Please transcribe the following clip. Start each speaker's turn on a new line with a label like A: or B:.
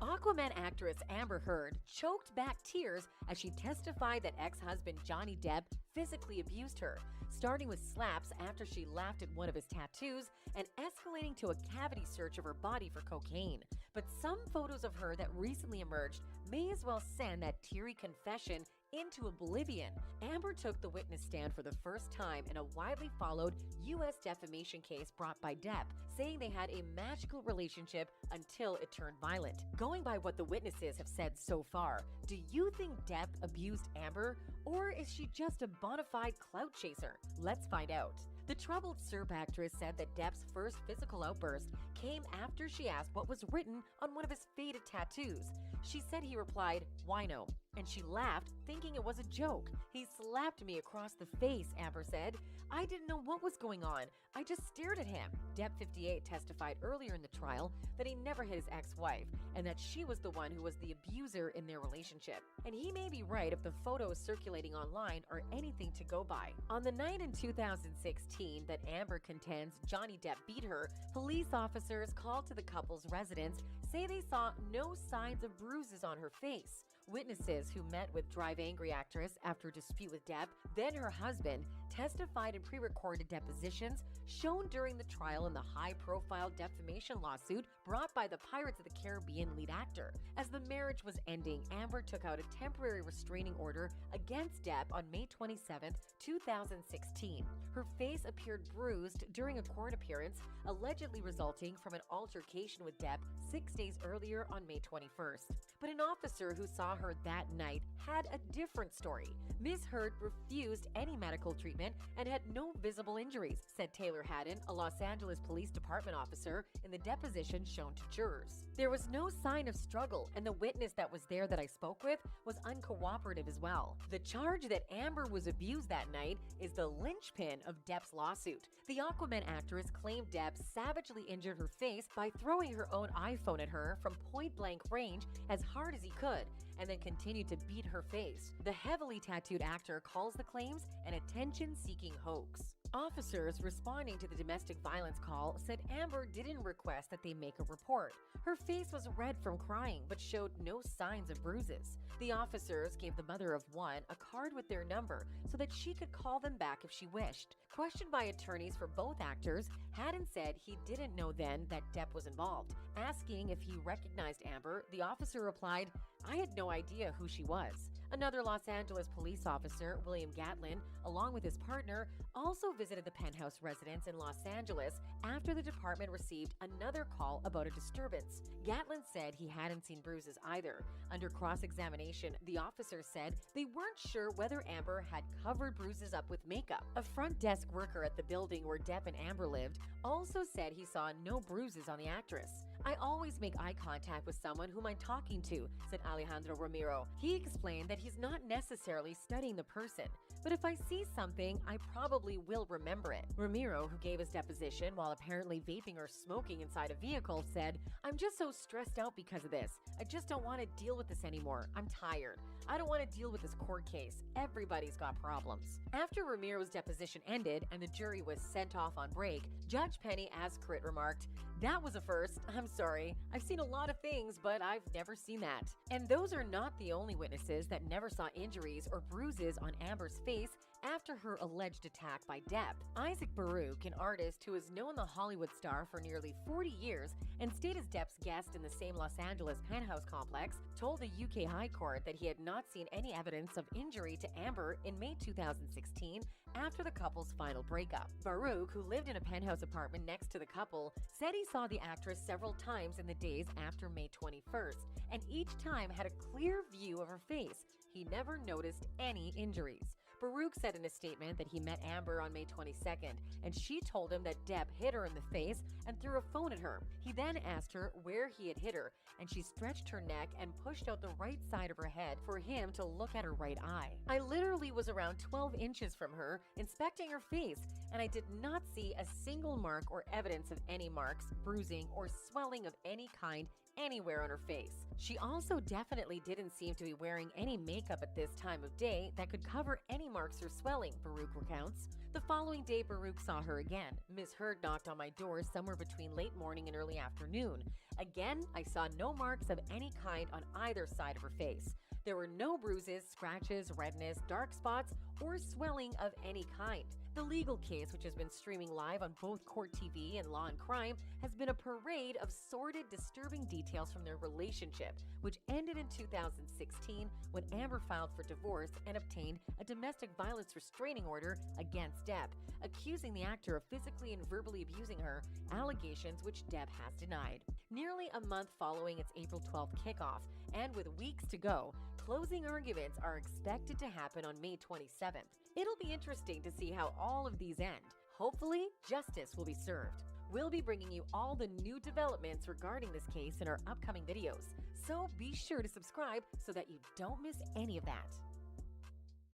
A: Aquaman actress Amber Heard choked back tears as she testified that ex-husband Johnny Depp physically abused her, starting with slaps after she laughed at one of his tattoos and escalating to a cavity search of her body for cocaine. But some photos of her that recently emerged may as well send that teary confession into oblivion. Amber took the witness stand for the first time in a widely followed U.S. defamation case brought by Depp, saying they had a magical relationship until it turned violent. Going by what the witnesses have said so far, do you think Depp abused Amber, or is she just a bona fide clout chaser? Let's find out. The troubled Serb actress said that Depp's first physical outburst came after she asked what was written on one of his faded tattoos. She said he replied, "Wino," and she laughed, thinking it was a joke. "He slapped me across the face," Amber said. "I didn't know what was going on. I just stared at him." Depp, 58, testified earlier in the trial that he never hit his ex-wife and that she was the one who was the abuser in their relationship. And he may be right if the photos circulating online are anything to go by. On the night in 2016 that Amber contends Johnny Depp beat her, police officers called to the couple's residence say they saw no signs of bruises on her face. Witnesses who met with Drive Angry actress after a dispute with Depp, then her husband, testified in pre-recorded depositions shown during the trial in the high-profile defamation lawsuit brought by the Pirates of the Caribbean lead actor. As the marriage was ending, Amber took out a temporary restraining order against Depp on May 27, 2016. Her face appeared bruised during a court appearance, allegedly resulting from an altercation with Depp 6 days earlier on May 21st. But an officer who saw her that night had a different story. Ms. Heard refused any medical treatment and had no visible injuries, said Taylor Haddon, a Los Angeles Police Department officer, in the deposition shown to jurors. "There was no sign of struggle, and the witness that was there that I spoke with was uncooperative as well." The charge that Amber was abused that night is the linchpin of Depp's lawsuit. The Aquaman actress claimed Depp savagely injured her face by throwing her own iPhone at her from point-blank range as hard as he could, and then continued to beat her face. The heavily tattooed actor calls the claims an attention-seeking hoax. Officers responding to the domestic violence call said Amber didn't request that they make a report. Her face was red from crying but showed no signs of bruises. The officers gave the mother of one a card with their number so that she could call them back if she wished. Questioned by attorneys for both actors, Haddon said he didn't know then that Depp was involved. Asking if he recognized Amber, the officer replied, "I had no idea who she was." Another Los Angeles police officer, William Gatlin, along with his partner, also visited the penthouse residence in Los Angeles after the department received another call about a disturbance. Gatlin said he hadn't seen bruises either. Under cross-examination, the officer said they weren't sure whether Amber had covered bruises up with makeup. A front desk worker at the building where Depp and Amber lived also said he saw no bruises on the actress. "I always make eye contact with someone whom I'm talking to," said Alejandro Ramiro. He explained that he's not necessarily studying the person, but if I see something, I probably will remember it. Ramiro, who gave his deposition while apparently vaping or smoking inside a vehicle, said, "I'm just so stressed out because of this. I just don't want to deal with this anymore. I'm tired. I don't want to deal with this court case. Everybody's got problems." After Ramiro's deposition ended and the jury was sent off on break, Judge Penny Ascrit remarked, "That was a first. I'm sorry. I've seen a lot of things, but I've never seen that." And those are not the only witnesses that never saw injuries or bruises on Amber's face after her alleged attack by Depp. Isaac Baruch, an artist who has known the Hollywood star for nearly 40 years and stayed as Depp's guest in the same Los Angeles penthouse complex, told the UK High Court that he had not seen any evidence of injury to Amber in May 2016 after the couple's final breakup. Baruch, who lived in a penthouse apartment next to the couple, said he saw the actress several times in the days after May 21st, and each time had a clear view of her face. He never noticed any injuries. Baruch said in a statement that he met Amber on May 22nd, and she told him that Depp hit her in the face and threw a phone at her. He then asked her where he had hit her, and she stretched her neck and pushed out the right side of her head for him to look at her right eye. "I literally was around 12 inches from her, inspecting her face, and I did not see a single mark or evidence of any marks, bruising, or swelling of any kind anywhere on her face. She also definitely didn't seem to be wearing any makeup at this time of day that could cover any marks or swelling, Baruch recounts. The following day, Baruch saw her again. Ms. Heard knocked on my door somewhere between late morning and early afternoon. Again, I saw no marks of any kind on either side of her face. There were no bruises, scratches, redness, dark spots, or swelling of any kind. The legal case, which has been streaming live on both Court TV and Law and Crime, has been a parade of sordid, disturbing details from their relationship, which ended in 2016 when Amber filed for divorce and obtained a domestic violence restraining order against Depp, accusing the actor of physically and verbally abusing her, allegations which Depp has denied. Nearly a month following its April 12th kickoff, and with weeks to go, closing arguments are expected to happen on May 27th. It'll be interesting to see how all of these end. Hopefully, justice will be served. We'll be bringing you all the new developments regarding this case in our upcoming videos, so be sure to subscribe so that you don't miss any of that.